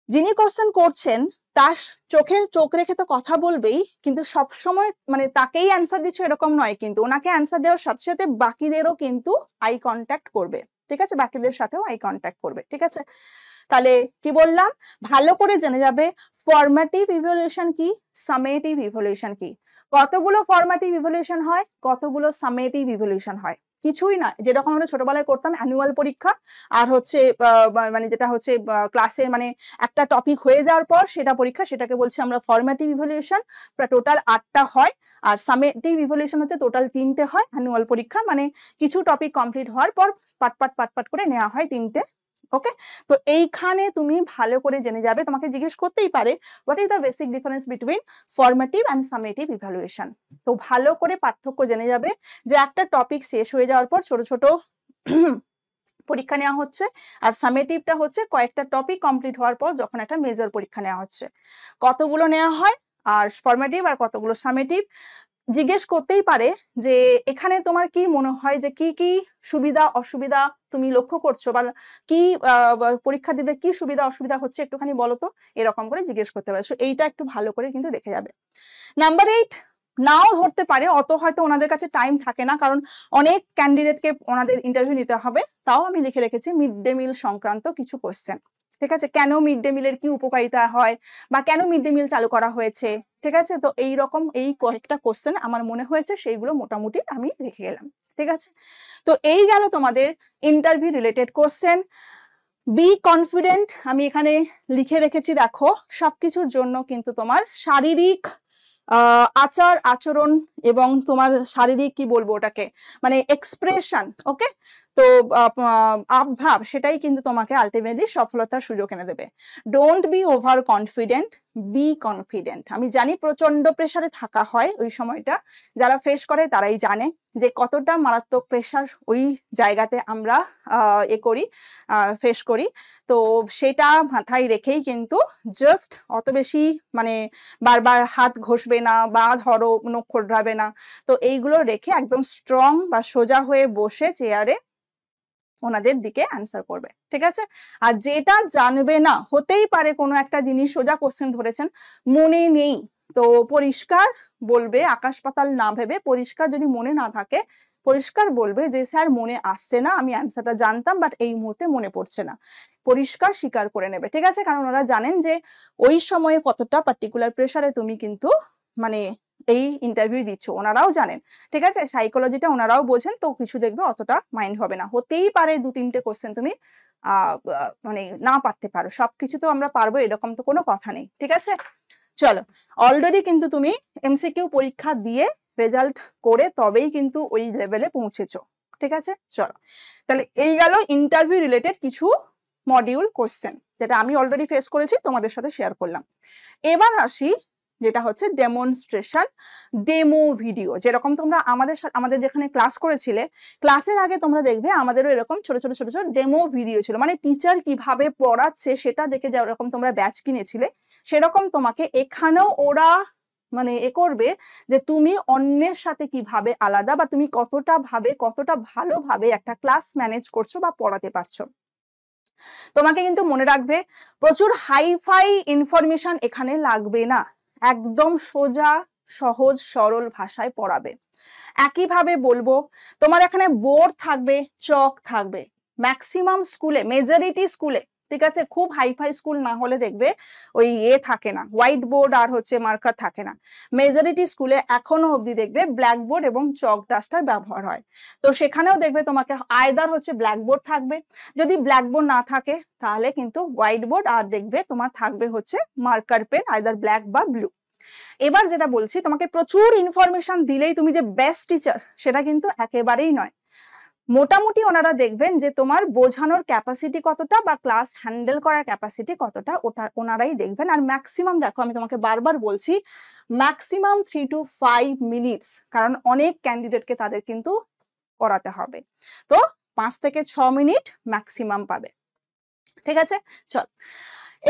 যিনি কোশ্চেন করছেন তার চোখে চোখ রেখে তো কথা বলবেই, কিন্তু সব সময় মানে তাকেই অ্যান্সার দিচ্ছ এরকম নয়, কিন্তু ওনাকে অ্যান্সার দেওয়ার সাথে সাথে বাকিদেরও কিন্তু আই কন্ট্যাক্ট করবে। ঠিক আছে, বাকিদের সাথেও আই কন্ট্যাক্ট করবে। ঠিক আছে, তাহলে কি বললাম, ভালো করে জেনে যাবে ফরমেটিভ ইভালুয়েশন কি, সামেটিভ ইভালুয়েশন কি, কতগুলো ফরমেটিভ ইভালুয়েশন হয়, কতগুলো সামেটিভ ইভালুয়েশন হয়। কিছুই না, যেরকম আমরা ছোটবেলায় করতাম অ্যানুয়াল পরীক্ষা, আর হচ্ছে মানে যেটা হচ্ছে ক্লাসের মানে একটা টপিক হয়ে যাওয়ার পর সেটা পরীক্ষা, সেটাকে বলছি আমরা ফরমেটিভ ইভালুয়েশন। টোটাল 8টা হয়, আর সামেটিভ ইভালুয়েশন হচ্ছে টোটাল 3টে হয় অ্যানুয়াল পরীক্ষা, মানে কিছু টপিক কমপ্লিট হওয়ার পর পাট করে নেওয়া হয় 3টে। ওকে, তো এইখানে তুমি ভালো করে জেনে যাবে, তোমাকে জিজ্ঞেস করতেই পারে what is the basic difference between formative and summative evaluation. তো ভালো করে পার্থক্য জেনে যাবে যে একটা টপিক শেষ হয়ে যাওয়ার পর ছোট ছোট পরীক্ষা নেওয়া হচ্ছে, আর সামেটিভটা হচ্ছে কয়েকটা টপিক কমপ্লিট হওয়ার পর যখন একটা মেজর পরীক্ষা নেওয়া হচ্ছে। কতগুলো নেওয়া হয় আর ফরমেটিভ আর কতগুলো সামেটিভ, জিজ্ঞেস করতেই পারে যে এখানে তোমার কি মনে হয় যে কি কি সুবিধা অসুবিধা তুমি লক্ষ্য করছো, বা কি পরীক্ষার্থীদের কি সুবিধা অসুবিধা হচ্ছে একটুখানি বলো তো, এরকম করে জিজ্ঞেস করতে পারে। এইটা একটু ভালো করে কিন্তু দেখে যাবে। নাম্বার 8, নাও ধরতে পারে, অত হয়তো ওনাদের কাছে টাইম থাকে না, কারণ অনেক ক্যান্ডিডেটকে ওনাদের ইন্টারভিউ নিতে হবে। তাও আমি লিখে রেখেছি মিড ডে মিল সংক্রান্ত কিছু কোশ্চেন। ঠিক আছে, কেন মিড ডে মিলের কি উপকারিতা হয়, বা কেন মিড ডে মিল চালু করা হয়েছে। ঠিক আছে, তো এইরকম এই কয়েকটা কোশ্চেন আমার মনে হয়েছে, সেইগুলো মোটামুটি আমি রেখে গেলাম। ঠিক আছে, তো এই গেল তোমাদের interview related question. Be confident আমি এখানে লিখে রেখেছি, দেখো সবকিছুর জন্য কিন্তু তোমার শারীরিক আচার আচরণ এবং তোমার শারীরিক কি বলবো ওটাকে, মানে এক্সপ্রেশন, ওকে, তো আবভাব, সেটাই কিন্তু তোমাকে আলটিমেটলি সফলতার সুযোগ এনে দেবে। Don't be over confident, be confident. আমি জানি প্রচন্ড প্রেসারে থাকা হয় ওই সময়টা, যারা ফেস করে তারাই জানে যে কতটা মারাত্মক প্রেসার ওই জায়গাতে আমরা ফেস করি। তো সেটা মাথায় রেখেই কিন্তু জাস্ট অত বেশি মানে বারবার হাত ঘষবে না বা ধরো নখ খোঁড়াবে না, তো এইগুলো রেখে একদম স্ট্রং বা সোজা হয়ে বসে চেয়ারে ওনাদের দিকে অ্যান্সার করবে। ঠিক আছে, আর যেটা জানবে না, হতেই পারে কোনো একটা জিনিস সোজা কোশ্চেন ধরেছেন মনে নেই, তো পরিষ্কার বলবে, আকাশ পাতাল না ভেবে পরিষ্কার, যদি মনে না থাকে পরিষ্কার বলবে যে স্যার মনে আসছে না, আমি অ্যান্সারটা জানতাম বাট এই মুহূর্তে মনে পড়ছে না, পরিষ্কার স্বীকার করে নেবে। ঠিক আছে, কারণ ওরা জানেন যে ওই সময়ে কতটা পার্টিকুলার প্রেসারে তুমি কিন্তু মানে এই ইন্টারভিউ দিচ্ছ, ওনারাও জানেন। ঠিক আছে, সাইকোলজিটা ওনারাও বোঝেন, তো কিছু দেখবে অতটা মাইন্ড হবে না। হতেই পারে 2-3টে কোশ্চেন তুমি মানে না পারতে পারো, সবকিছু তো আমরা পারবো এরকম তো কোনো কথা নেই। ঠিক আছে, চলো, অলরেডি কিন্তু তুমি এমসিকিউ পরীক্ষা দিয়ে রেজাল্ট করে তবেই কিন্তু ওই লেভেলে পৌঁছেছো। ঠিক আছে, চলো, তাহলে এই গেল ইন্টারভিউ রিলেটেড কিছু মডিউল কোশ্চেন, যেটা আমি অলরেডি ফেস করেছি, তোমাদের সাথে শেয়ার করলাম। এবার আসি যেটা হচ্ছে ডেমনস্ট্রেশন, ডেমো ভিডিও। যেরকম তোমরা আমাদের যেখানে ক্লাস করেছিলে, ক্লাসের আগে তোমরা দেখবে আমাদেরও এরকম ছোট ছোট ছোট ছোট ডেমো ভিডিও ছিল, মানে টিচার কিভাবে পড়াচ্ছে সেটা দেখে যেরকম তোমরা ব্যাচ কিনেছিলে, সেরকম তোমাকে এখানেও ওরা মানে করবে যে তুমি অন্যের সাথে কিভাবে আলাদা, বা তুমি কতটা ভালোভাবে একটা ক্লাস ম্যানেজ করছো বা পড়াতে পারছো। তোমাকে কিন্তু মনে রাখবে প্রচুর হাইফাই ইনফরমেশন এখানে লাগবে না, একদম সোজা সহজ সরল ভাষায় পড়াবে। একইভাবে বলবো, তোমার এখানে বোর্ড থাকবে, চক থাকবে, ম্যাক্সিমাম স্কুলে, মেজরিটি স্কুলে, ঠিক আছে, খুব হাইফাই স্কুল না হলে দেখবে ওই থাকে না, হোয়াইট বোর্ড আর হচ্ছে মার্কার থাকে না। মেজরিটি স্কুলে এখনো অবধি দেখবে ব্ল্যাকবোর্ড এবং চক ডাস্টার ব্যবহার হয়। তো সেখানেও দেখবে তোমাকে আইদার হচ্ছে ব্ল্যাকবোর্ড থাকবে, যদি ব্ল্যাকবোর্ড না থাকে তাহলে কিন্তু হোয়াইট বোর্ড, আর দেখবে তোমার থাকবে হচ্ছে মার্কার পেন, আইদার ব্ল্যাক বা ব্লু। এবার যেটা বলছি, তোমাকে প্রচুর ইনফরমেশন দিলেই তুমি যে বেস্ট টিচার সেটা কিন্তু একেবারেই নয়। মোটামুটি ওনারা দেখবেন যে তোমার বোঝানোর ক্যাপাসিটি কতটা বা ক্লাস হ্যান্ডেল করার ক্যাপাসিটি কতটা, ওটা ওনারাই দেখবেন। আর ম্যাক্সিমাম, দেখো আমি তোমাকে বারবার বলছি, ম্যাক্সিমাম 3 to 5 মিনিটস, কারণ অনেক ক্যান্ডিডেটকে তাদের কিন্তু করাতে হবে, তো 5 থেকে 6 মিনিট ম্যাক্সিমাম পাবে। ঠিক আছে, চল,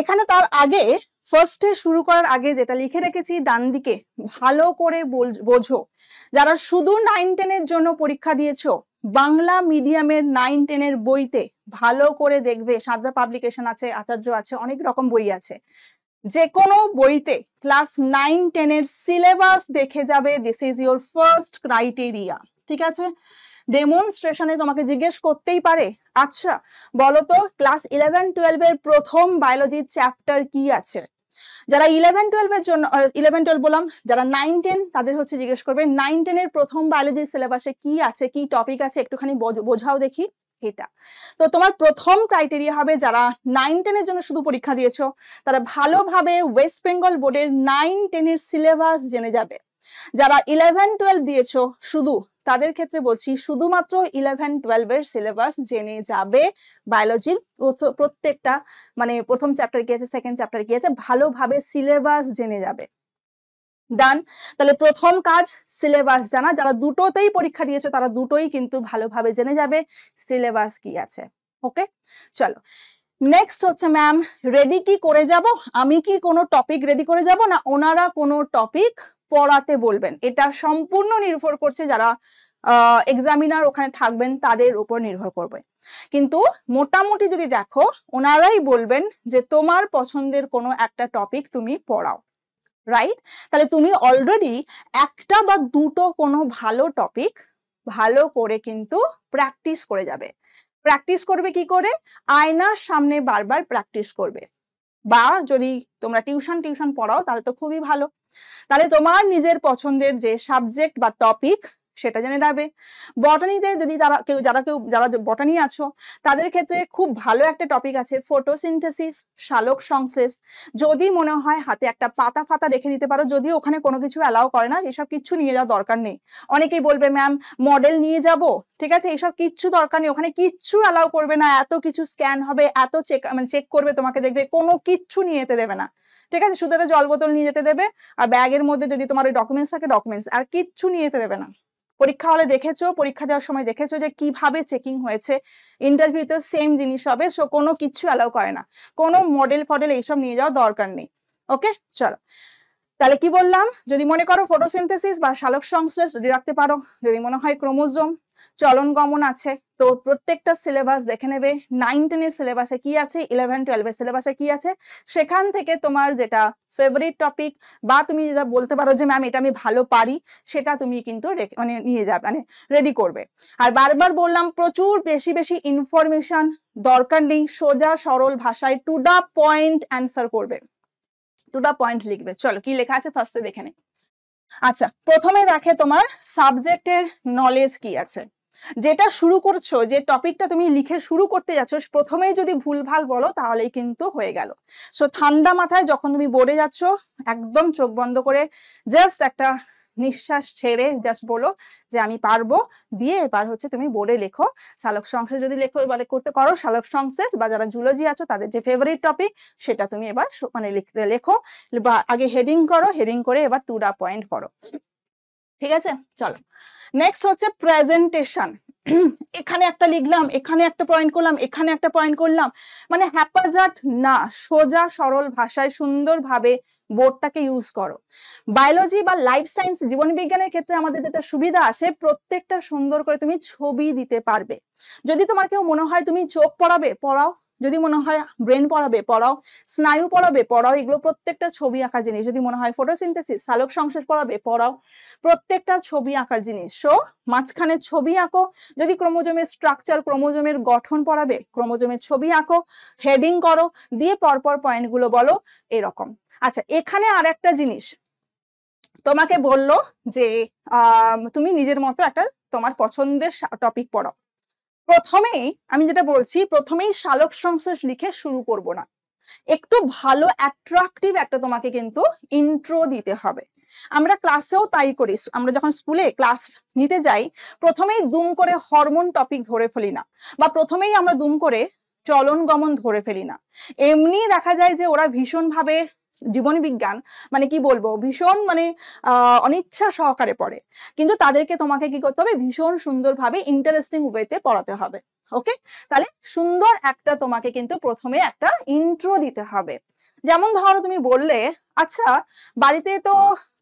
এখানে তার আগে ফার্স্টে শুরু করার আগে যেটা লিখে রেখেছি ডান দিকে, ভালো করে বোঝো, যারা শুধু 9-10 জন্য পরীক্ষা দিয়েছো, বাংলা মিডিয়ামের 9-10 বইতে ভালো করে দেখবে, সাদরা পাবলিকেশন আছে, আচার্য আছে, অনেক রকম বই আছে, যে কোনো বইতে ক্লাস 9-10 সিলেবাস দেখে যাবে। This is your first criteria. ঠিক আছে, ডেমনস্ট্রেশনে তোমাকে জিজ্ঞেস করতেই পারে, আচ্ছা বলো তো ক্লাস 11-12 প্রথম বায়োলজি চ্যাপ্টার কি আছে। যারা 11-12 জন্য 11-12 বললাম, যারা 9-10 তাদের হচ্ছে জিজ্ঞেস করবে 9-10 প্রথম বায়োলজি সিলেবাসে কি আছে, কি টপিক আছে, একটুখানি বোঝাও দেখি। এটা তো তোমার প্রথম ক্রাইটেরিয়া হবে, যারা 9-10 জন্য শুধু পরীক্ষা দিয়েছো তারা ভালোভাবে ওয়েস্ট বেঙ্গল বোর্ডের 9-10 সিলেবাস জেনে যাবে। যারা 11-12 দিয়েছো শুধু, তাদের ক্ষেত্রে বলছি শুধুমাত্র 11-12 সিলেবাস জেনে যাবে, বায়োলজির প্রত্যেকটা মানে প্রথম চ্যাপ্টার কি আছে, সেকেন্ড চ্যাপ্টার কি আছে, ভালোভাবে সিলেবাস জেনে যাবে। ডান, তাহলে প্রথম কাজ সিলেবাস জানা। যারা দুটোতেই পরীক্ষা দিয়েছো তারা দুটোই কিন্তু ভালোভাবে জেনে যাবে সিলেবাস কি আছে। ওকে, চলো নেক্সট হচ্ছে ম্যাম রেডি কি করে যাব, আমি কি কোনো টপিক রেডি করে যাব না ওনারা কোনো টপিক পড়াতে বলবেন, এটা সম্পূর্ণ নির্ভর করছে যারা এক্সামিনার ওখানে থাকবেন তাদের উপর নির্ভর করবে। কিন্তু মোটামুটি যদি দেখো ওনারাই বলবেন যে তোমার পছন্দের কোনো একটা টপিক তুমি পড়াও, রাইট? তাহলে তুমি অলরেডি একটা বা দুটো কোনো ভালো টপিক ভালো করে কিন্তু প্র্যাকটিস করে যাবে। প্র্যাকটিস করবে কি করে? আয়নার সামনে বারবার প্র্যাকটিস করবে, বা যদি তোমরা টিউশন পড়াও তাহলে তো খুবই ভালো। তাহলে তোমার নিজের পছন্দের যে সাবজেক্ট বা টপিক সেটা জেনে যাবে। বটানিতে যদি যারা বটানি আছো তাদের ক্ষেত্রে খুব ভালো একটা টপিক আছে ফটোসিনথেসিস, সালোক সংশ্লেষ। যদি মনে হয় হাতে একটা পাতা ফাতা রেখে দিতে পারো, যদিও ওখানে কোনো কিছু অ্যালাউ করে না, এসব কিচ্ছু নিয়ে যাওয়ার দরকার নেই। অনেকেই বলবে ম্যাম মডেল নিয়ে যাব, ঠিক আছে, এইসব কিচ্ছু দরকার নেই, ওখানে কিচ্ছু অ্যালাউ করবে না, এত কিছু স্ক্যান হবে, এত চেক করবে তোমাকে, দেখবে কোনো কিচ্ছু নিয়ে যেতে দেবে না, ঠিক আছে, শুধু একটা জল বোতল নিয়ে যেতে দেবে, আর ব্যাগের মধ্যে যদি তোমার ওই ডকুমেন্টস থাকে ডকুমেন্টস, আর কিচ্ছু নিয়ে যেতে দেবে না। পরীক্ষা হলে দেখেছো, পরীক্ষা দেওয়ার সময় দেখেছো যে কিভাবে চেকিং হয়েছে, ইন্টারভিউতে সেম জিনিস হবে, সো কোনো কিছু অ্যালাউ করে না, কোনো মডেল ফডেল এইসব নিয়ে যাওয়ার দরকার নেই। ওকে, চলো তাহলে কি বললাম, যদি মনে করো ফটোসিনথেসিস বা সালোক সংশ্লেষ যদি রাখতে পারো, যদি মনে হয় ক্রোমোজোম, চলন গমন আছে, তো প্রত্যেকটা সিলেবাস দেখে নেবে, 9-10 এর সিলেবাসে কি আছে, 11-12 এর সিলেবাসে কি আছে, সেখান থেকে তোমার যেটা ফেভারিট টপিক বা তুমি যেটা বলতে পারো যে ম্যাম এটা আমি ভালো পারি, সেটা তুমি কিন্তু মানে নিয়ে যাবে, মানে রেডি করবে। আর বারবার বললাম প্রচুর বেশি বেশি ইনফরমেশন দরকার নেই, সোজা সরল ভাষায় টু দা পয়েন্ট অ্যান্সার করবে, টু দা পয়েন্ট লিখবে। চলো কি লেখা আছে ফার্স্টে দেখে নে। আচ্ছা, প্রথমে দেখে তোমার সাবজেক্টের নলেজ কি আছে, যেটা শুরু করছো, যে টপিকটা তুমি লিখে শুরু করতে যাচ্ছ, প্রথমেই যদি ভুলভাল বলো তাহলেই কিন্তু হয়ে গেল। সো ঠান্ডা মাথায় যখন তুমি বোর্ডে যাচ্ছ একদম চোখ বন্ধ করে জাস্ট একটা নিঃশ্বাস ছেড়ে জাস্ট বলো যে আমি পারবো, দিয়ে এবার হচ্ছে তুমি বোর্ডে লেখো সালোক সংশ্লেষ, যদি লেখো এবার করতে পারো সালোক সংশ্লেষ, বা যারা জুলজি আছো তাদের যে ফেভারিট টপিক সেটা তুমি এবার মানে লেখো, বা আগে হেডিং করো, হেডিং করে এবার টু দা পয়েন্ট করো, ঠিক আছে? চলো নেক্সট হচ্ছে প্রেজেন্টেশন। এখানে একটা লিখলাম, এখানে একটা পয়েন্ট করলাম, এখানে একটা পয়েন্ট করলাম, মানে হ্যাপাজার্ট না, সোজা সরল ভাষায় সুন্দরভাবে বোর্ডটাকে ইউজ করো। বায়োলজি বা লাইফ সায়েন্স জীবন বিজ্ঞানের ক্ষেত্রে আমাদের যেটা সুবিধা আছে, প্রত্যেকটা সুন্দর করে তুমি ছবি দিতে পারবে। যদি তোমার কেউ মনে হয় তুমি চোখ পড়াবে পড়াও, যদি মনে হয় ব্রেন পড়াবে পড়াও, স্নায়ু পড়াবে পড়াও, এগুলো প্রত্যেকটা ছবি আঁকার জিনিস। যদি মনে হয় ফটোসিনথেসিস সালোক সংশ্লেষ পড়াবে পড়াও, প্রত্যেকটা ছবি আঁকার জিনিস। সো মাঝখানে ছবি আঁকো, যদি ক্রোমোজোমের স্ট্রাকচার ক্রোমোজোমের গঠন পড়াবে ক্রোমোজোমের ছবি আঁকো, হেডিং করো, দিয়ে পরপর পয়েন্টগুলো বলো, এরকম। আচ্ছা, এখানে আর একটা জিনিস তোমাকে বললো যে তুমি নিজের মতো একটা তোমার পছন্দের টপিক পড়ো। প্রথমেই আমি যেটা বলছি, প্রথমেই সালোক সংশ্লেষ লিখে শুরু করব না, একটু ভালো অ্যাট্রাকটিভ একটা তোমাকে কিন্তু ইন্ট্রো দিতে হবে। আমরা ক্লাসেও তাই করি, আমরা যখন স্কুলে ক্লাস নিতে যাই প্রথমেই দুম করে হরমোন টপিক ধরে ফেলি না, বা প্রথমেই আমরা দুম করে চলন গমন ধরে ফেলি না। এমনি দেখা যায় যে ওরা ভীষণভাবে জীবন বিজ্ঞান মানে কি বলবো, ভীষণ মানে অনিচ্ছা সহকারে পড়ে, কিন্তু তাদেরকে তোমাকে কি করতে হবে, ভীষণ সুন্দরভাবে ইন্টারেস্টিং ওয়েতে পড়াতে হবে। ওকে, তাহলে সুন্দর একটা তোমাকে কিন্তু প্রথমে একটা ইন্ট্রো দিতে হবে। যেমন ধরো তুমি বললে আচ্ছা বাড়িতে তো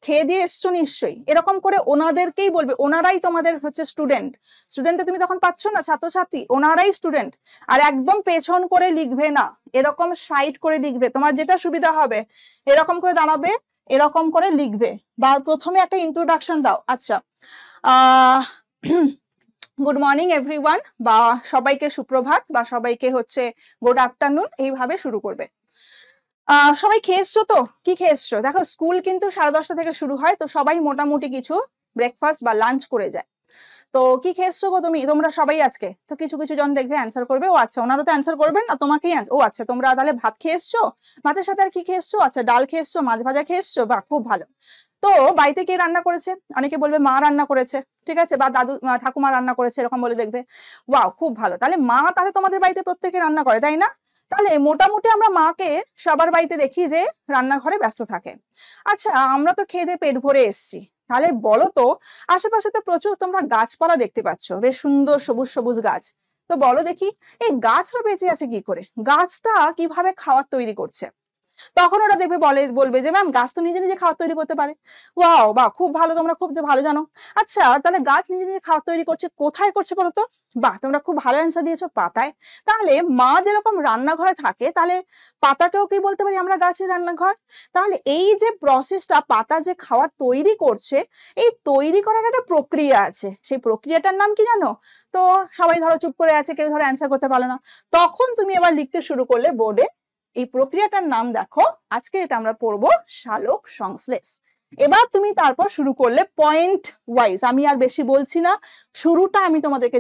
খেয়ে দিয়ে এসছো নিশ্চয়ই, এরকম করে ওনাদেরকেই বলবে, ওনারাই তোমাদের হচ্ছে স্টুডেন্ট, স্টুডেন্টে তুমি তখন পাচ্ছ না ছাত্রছাত্রী, ওনারাই স্টুডেন্ট। আর একদম পেছন করে লিখবে না, এরকম সাইড করে লিখবে, তোমার যেটা সুবিধা হবে, এরকম করে দাঁড়াবে, এরকম করে লিখবে, বা প্রথমে একটা ইন্ট্রোডাকশন দাও। আচ্ছা গুড মর্নিং এভরিওয়ান, বা সবাইকে সুপ্রভাত, বা সবাইকে হচ্ছে গুড আফটারনুন, এইভাবে শুরু করবে। সবাই খেয়ে এসছো তো, কি খেয়ে এসছো? দেখো স্কুল কিন্তু 10:30 থেকে শুরু হয়, তো সবাই মোটামুটি কিছু ব্রেকফাস্ট বা লাঞ্চ করে যায়। তো কি খেয়ে এসছো গো তোমরা সবাই আজকে? তো কিছু কিছু জন দেখবে অ্যান্সার করবে, ও আচ্ছা, ওনারও তো অ্যান্সার করবেন না, তোমাকেই ও আচ্ছা তোমরা তাহলে ভাত খেয়ে এসছো, ভাতের সাথে আর কি খেয়ে এসছো? আচ্ছা ডাল খেয়ে এসছো, মাছ ভাজা খেয়ে এসছো, বাহ খুব ভালো। তো বাড়িতে কে রান্না করেছে? অনেকে বলবে মা রান্না করেছে, ঠিক আছে, বা দাদু ঠাকুমা রান্না করেছে, এরকম বলে দেখবে, ওয়াও খুব ভালো, তাহলে মা তাহলে তোমাদের বাড়িতে প্রত্যেকে রান্না করে, তাই না? তাহলে মোটামুটি আমরা মাকে সবার বাড়িতে দেখি যে রান্নাঘরে ব্যস্ত থাকে। আচ্ছা আমরা তো খেয়ে দিয়ে পেট ভরে এসছি, তাহলে বলো তো আশেপাশে তো প্রচুর তোমরা গাছপালা দেখতে পাচ্ছ, বেশ সুন্দর সবুজ সবুজ গাছ, তো বলো দেখি এই গাছটা বেঁচে আছে কি করে, গাছটা কিভাবে খাবার তৈরি করছে? তখন ওরা দেখবে বলবে যে ম্যাম গাছ তো নিজে নিজে খাবার তৈরি করতে পারে। ওয়াও, বাহ, খুব ভালো, তোমরা খুব ভালো জানো। আচ্ছা, তাহলে গাছ নিজে নিজে খাবার তৈরি করছে, কোথায় করছে বলো তো? বাহ, তোমরা খুব ভালো অ্যান্সার দিয়েছো, পাতায়। তাহলে মা যেরকম রান্নাঘরে থাকে, তাহলে পাতাকেও কি বলতে পারি আমরা গাছের রান্নাঘর? তাহলে এই যে প্রসেসটা, পাতা যে খাবার তৈরি করছে, এই তৈরি করার একটা প্রক্রিয়া আছে, সেই প্রক্রিয়াটার নাম কি জানো? তো সবাই ধরো চুপ করে আছে, কেউ ধরো অ্যান্সার করতে পারলো না, তখন তুমি এবার লিখতে শুরু করলে বোর্ডে। এই প্রক্রিয়াটার নাম দেখো, আজকে এটা আমরা পড়বো সালোক সংশ্লেষ। এবার তুমি তারপর শুরু করলে পয়েন্ট ওয়াইজ, আমি আর বেশি বলছি না, শুরুটা আমি তোমাদেরকে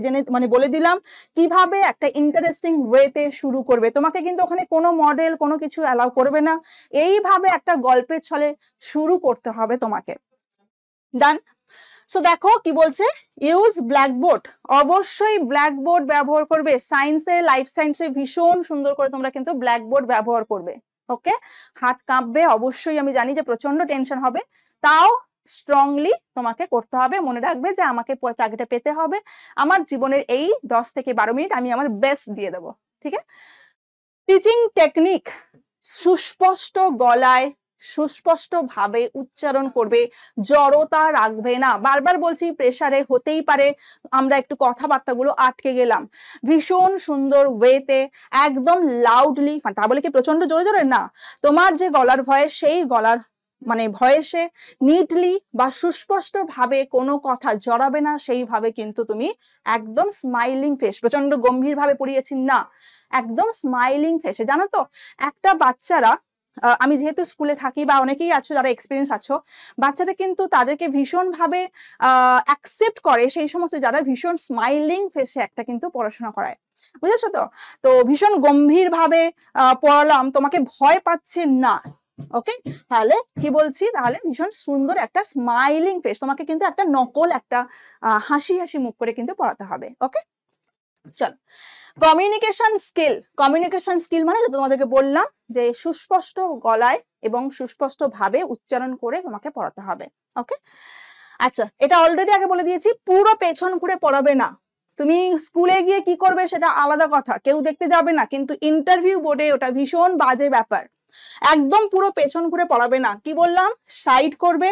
বলে দিলাম কিভাবে একটা ইন্টারেস্টিং ওয়েতে শুরু করবে। তোমাকে কিন্তু ওখানে কোনো মডেল কোনো কিছু অ্যালাউ করবে না, এইভাবে একটা গল্পের ছলে শুরু করতে হবে তোমাকে। ডান। সো দেখো কি বলছে, ইউজ ব্ল্যাকবোর্ড, অবশ্যই ব্ল্যাকবোর্ড ব্যবহার করবে। সায়েন্সে, লাইফ সায়েন্সে ভীষণ সুন্দর করে তোমরা কিন্তু ব্ল্যাকবোর্ড ব্যবহার করবে। ওকে, হাত কাঁপবে অবশ্যই, আমি জানি যে প্রচন্ড টেনশন হবে, তাও স্ট্রংলি তোমাকে করতে হবে। মনে রাখবে যে আমাকে চাকরিটা পেতে হবে, আমার জীবনের এই 10 থেকে 12 মিনিট আমি আমার বেস্ট দিয়ে দেবো। ঠিক আছে, টিচিং টেকনিক, সুস্পষ্ট গলায় সুস্পষ্ট ভাবে উচ্চারণ করবে, জড়তা রাখবে না। বারবার বলছি, প্রেসারে হতেই পারে আমরা একটু কথাবার্তাগুলো আটকে গেলাম, ভীষণ সুন্দর ওয়েতে একদম লাউডলি, তা বলে কি প্রচন্ড জোরে জোরে না, তোমার যে গলার ভয়েস, সেই গলার ভয়েসে নিটলি বা সুস্পষ্ট ভাবে কোনো কথা জড়াবে না, সেইভাবে কিন্তু তুমি একদম স্মাইলিং ফেস, প্রচন্ড গম্ভীর ভাবে পড়িয়েছি না, একদম স্মাইলিং ফেসে। জানো তো, একটা বাচ্চারা, আমি যেহেতু স্কুলে থাকি বা অনেকেই আছো যারা এক্সপিরিয়েন্স আছো, বাচ্চারা কিন্তু তাদেরকে ভীষণ ভাবে অ্যাকসেপ্ট করে সেই সমস্ত যারা ভীষণ স্মাইলিং ফেসে একটা কিন্তু পড়াশোনা করায়, বুঝেছো তো? তো ভীষণ গম্ভীর ভাবে পড়ালাম, তোমাকে ভয় পাচ্ছে না। ওকে, তাহলে কি বলছি, তাহলে ভীষণ সুন্দর একটা স্মাইলিং ফেস, তোমাকে কিন্তু একটা নকল একটা হাসি হাসি মুখ করে কিন্তু পড়াতে হবে। ওকে, চলো, কমিউনিকেশন স্কিল। কমিউনিকেশন স্কিল মানে তোমাদেরকে বললাম যে সুস্পষ্ট গলায় এবং সুস্পষ্ট ভাবে উচ্চারণ করে তোমাকে পড়াতে হবে। ওকে, আচ্ছা, এটা অলরেডি আগে বলে দিয়েছি, পুরো পেছন ঘুরে পড়াবে না। তুমি স্কুলে গিয়ে কি করবে সেটা আলাদা কথা, কেউ দেখতে যাবে না, কিন্তু ইন্টারভিউ বোর্ডে ওটা ভীষণ বাজে ব্যাপার। একদম পুরো পেছন ঘুরে পড়াবে না। কি বললাম, সাইড করবে।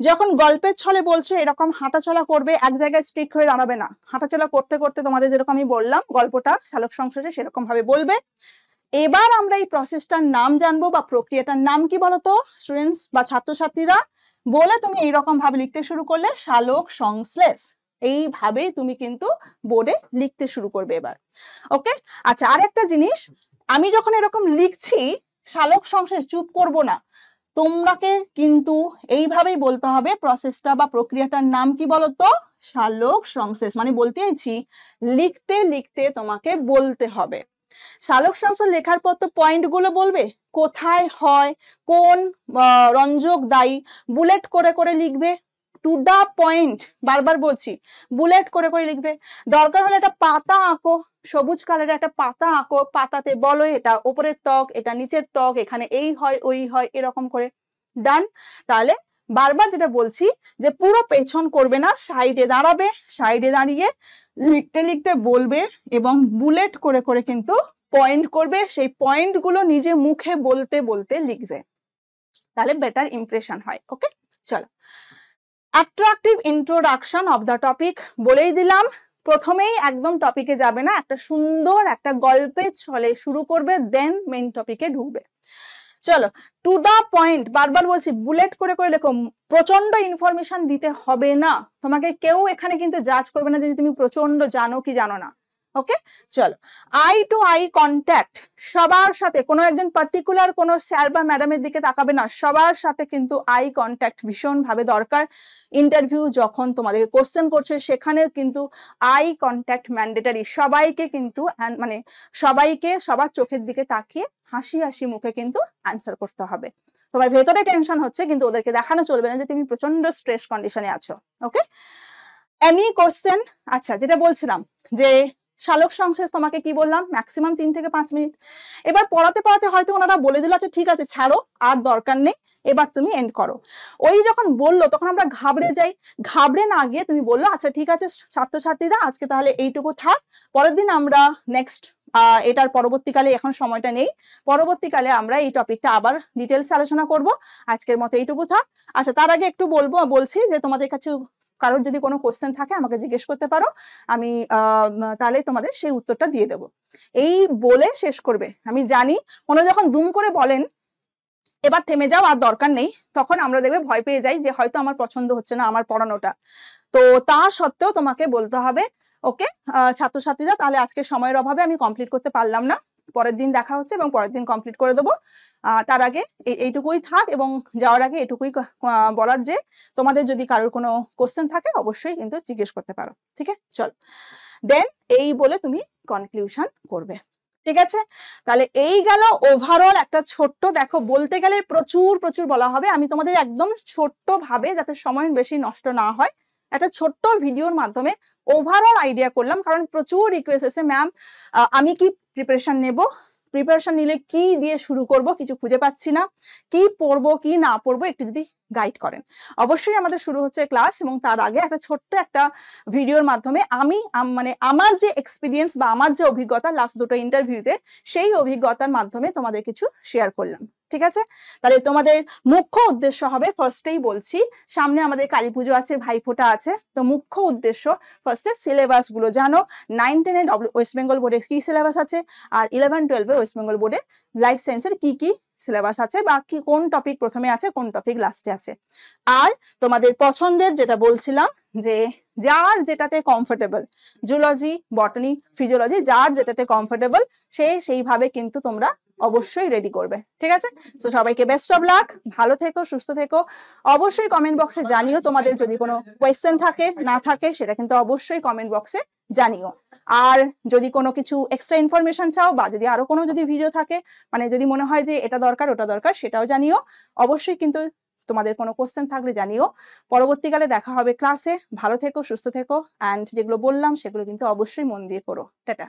যখন গল্পের ছলে বলছে এরকম হাঁটাচলা করবে, এক জায়গায় স্টিক হয়ে দাঁড়াবে না, হাঁটাচলা করতে করতে তোমাদের যেরকম আমি বললাম গল্পটা সালোক সংশ্লেষে, সেরকম ভাবে বলবে। এবার আমরা এই প্রসেসটার নাম জানবো বা প্রক্রিয়াটার নাম কি বলতো স্টুডেন্টস বা ছাত্রছাত্রীরা, বলে তুমি এইরকম ভাবে লিখতে শুরু করলে সালোক সংশ্লেষ, এইভাবেই তুমি কিন্তু বোর্ডে লিখতে শুরু করবে এবার। ওকে, আচ্ছা, আরেকটা জিনিস, আমি যখন এরকম লিখছি সালোক সংশ্লেষ, চুপ করব না, তোমাকে কিন্তু এইভাবেই বলতে হবে প্রসেসটা বা প্রক্রিয়াটার নাম কি বলতো, সালোক সংশ্লেষ। বলতে চাইছি লিখতে লিখতে তোমাকে বলতে হবে। সালোক সংশ্লেষ লেখার পর তো পয়েন্ট গুলো বলবে, কোথায় হয়, কোন রঞ্জক দায়ী, বুলেট করে করে লিখবে, টু দা পয়েন্ট, বারবার বলছি বুলেট করে করে লিখবে। দরকার হলে একটা পাতা আঁকো, সবুজ কালারের একটা পাতা আঁকো, পাতাতে বলো এটা উপরের ত্বক, এটা নিচের ত্বক, এখানে এই হয় ওই হয়, এরকম করে। ডান। তাহলে বারবার যেটা বলছি যে পুরো পেছন করবে না, সাইডে দাঁড়াবে, সাইডে দাঁড়িয়ে লিখতে লিখতে বলবে এবং বুলেট করে করে কিন্তু পয়েন্ট করবে, সেই পয়েন্ট গুলো নিজে মুখে বলতে বলতে লিখবে, তাহলে বেটার ইমপ্রেশন হয়। ওকে, চলো, attractive introduction of the topic বলেই দিলাম, প্রথমেই একদম টপিকে যাবে না, একটা সুন্দর একটা গল্পের ছলে শুরু করবে, দেন মেইন টপিকে ঢুকবে। চলো, টু দা পয়েন্ট, বারবার বলছি বুলেট করে করে লেখো, প্রচন্ড ইনফরমেশন দিতে হবে না, তোমাকে কেউ এখানে কিন্তু জাজ করবে না যে তুমি প্রচন্ড জানো কি জানো না। ওকে, চলো, আই টু আই কন্ট্যাক্ট, সবার সাথে, কোনো একজন পার্টিকুলার কোনো স্যার বা ম্যাডামের দিকে তাকাবে না, সবার সাথে কিন্তু আই কন্ট্যাক্ট ভীষণ ভাবে দরকার। ইন্টারভিউ যখন তোমাদেরকে কোশ্চেন করছে সেখানে কিন্তু আই কন্ট্যাক্ট ম্যান্ডেটারি, সবাইকে কিন্তু সবাইকে সবার চোখের দিকে তাকিয়ে হাসি হাসি মুখে কিন্তু অ্যান্সার করতে হবে। তোমার ভেতরে টেনশন হচ্ছে কিন্তু ওদেরকে দেখানো চলবে না যে তুমি প্রচন্ড স্ট্রেস কন্ডিশনে আছো। ওকে, এনি কোশ্চেন। আচ্ছা, যেটা বলছিলাম যে সালোক সংশ্লেষ তোমাকে কি বললাম, ম্যাক্সিমাম 3 থেকে 5 মিনিট। এবার পড়াতে পড়াতে হয়তো ওনারা বলে দিল আচ্ছা ঠিক আছে ছাড়ো, আর দরকার নেই, এবার তুমি এন্ড করো। ওই যখন বললো তখন আমরা ঘাবড়ে যাই, ঘাবড়ে না গিয়ে তুমি বললো আচ্ছা ঠিক আছে ছাত্রছাত্রীরা আজকে তাহলে এইটুকু থাক, পরের দিন আমরা নেক্সট এটার পরবর্তীকালে এখন সময়টা নেই, পরবর্তীকালে আমরা এই টপিকটা আবার ডিটেলস আলোচনা করব। আজকের মতো এইটুকু থাক। আচ্ছা, তার আগে একটু বলছি যে তোমাদের কাছে কারোর যদি কোনো কোশ্চেন থাকে আমাকে জিজ্ঞেস করতে পারো, আমি তাহলে তোমাদের সেই উত্তরটা দিয়ে দেবো। এই বলে শেষ করবে, আমি জানি ওরা যখন দুম করে বলেন এবার থেমে যাও আর দরকার নেই, তখন আমরা দেখবে ভয় পেয়ে যাই যে হয়তো আমার পছন্দ হচ্ছে না আমার পড়ানোটা। তো তা সত্ত্বেও তোমাকে বলতে হবে ওকে ছাত্রছাত্রীরা, তাহলে আজকে সময়ের অভাবে আমি কমপ্লিট করতে পারলাম না, পরের দিন দেখা হচ্ছে এবং পরের দিন কমপ্লিট করে দেবো। তার আগে এইটুকুই থাক, এবং যাওয়ার আগে এটুকুই বলার যে তোমাদের যদি কারোর কোনো কোশ্চেন থাকে অবশ্যই কিন্তু জিজ্ঞেস করতে পারো। ঠিক আছে, চল দেন এই বলে তুমি কনক্লুশন করবে। ঠিক আছে, তাহলে এই গেল ওভারঅল একটা ছোট্ট, দেখো বলতে গেলে প্রচুর প্রচুর বলা হবে, আমি তোমাদের একদম ছোট্ট ভাবে যাতে সময় বেশি নষ্ট না হয় একটা ছোট্ট ভিডিওর মাধ্যমে ওভারঅল আইডিয়া করলাম, কারণ প্রচুর রিকোয়েস্ট এসে ম্যাম আমি কি প্রিপারেশন নেব, প্রিপারেশন নিলে কি দিয়ে শুরু করব, কিছু খুঁজে পাচ্ছি না, কি পড়বো কি না পড়বো একটু যদি গাইড করেন। অবশ্যই আমাদের শুরু হচ্ছে ক্লাস, এবং তার আগে একটা ছোট্ট একটা ভিডিওর মাধ্যমে আমি মানে আমার যে এক্সপিরিয়েন্স বা আমার যে অভিজ্ঞতা লাস্ট দুটো ইন্টারভিউতে, সেই অভিজ্ঞতার মাধ্যমে তোমাদের কিছু শেয়ার করলাম। ঠিক আছে, তাহলে তোমাদের মুখ্য উদ্দেশ্য হবে, ফার্স্টেই বলছি সামনে আমাদের কালী পুজো আছে, ভাইফোঁটা আছে, তো মুখ্য উদ্দেশ্য ফার্স্টে সিলেবাস গুলো জানো। 9-10 ওয়েস্ট বেঙ্গল বোর্ডে কি সিলেবাস আছে, আর 11-12 ওয়েস্ট বেঙ্গল বোর্ডে লাইফ সায়েন্সের কি কি সিলেবাস আছে, বা কি কোন টপিক প্রথমে আছে কোন টপিক লাস্টে আছে। আর তোমাদের পছন্দের যেটা বলছিলাম যে যার যেটাতে কমফোর্টেবল, জুলজি বটনি ফিজিওলজি যার যেটাতে কমফোর্টেবল সেইভাবে কিন্তু তোমরা অবশ্যই রেডি করবে। ঠিক আছে, তো সবাইকে বেস্ট অফ লাক, ভালো থেকো সুস্থ থেকো। অবশ্যই কমেন্ট বক্সে জানিও তোমাদের যদি কোনো কোয়েশ্চেন থাকে না থাকে, সেটা কিন্তু অবশ্যই কমেন্ট বক্সে জানিও। আর যদি কোনো কিছু এক্সট্রা ইনফরমেশন চাও, বা যদি আরো কোনো যদি ভিডিও থাকে, মানে যদি মনে হয় যে এটা দরকার ওটা দরকার, সেটাও জানিও। অবশ্যই কিন্তু তোমাদের কোনো কোশ্চেন থাকলে জানিও। পরবর্তীকালে দেখা হবে ক্লাসে, ভালো থেকো সুস্থ থেকো, অ্যান্ড যেগুলো বললাম সেগুলো কিন্তু অবশ্যই মন দিয়ে করো। টাটা।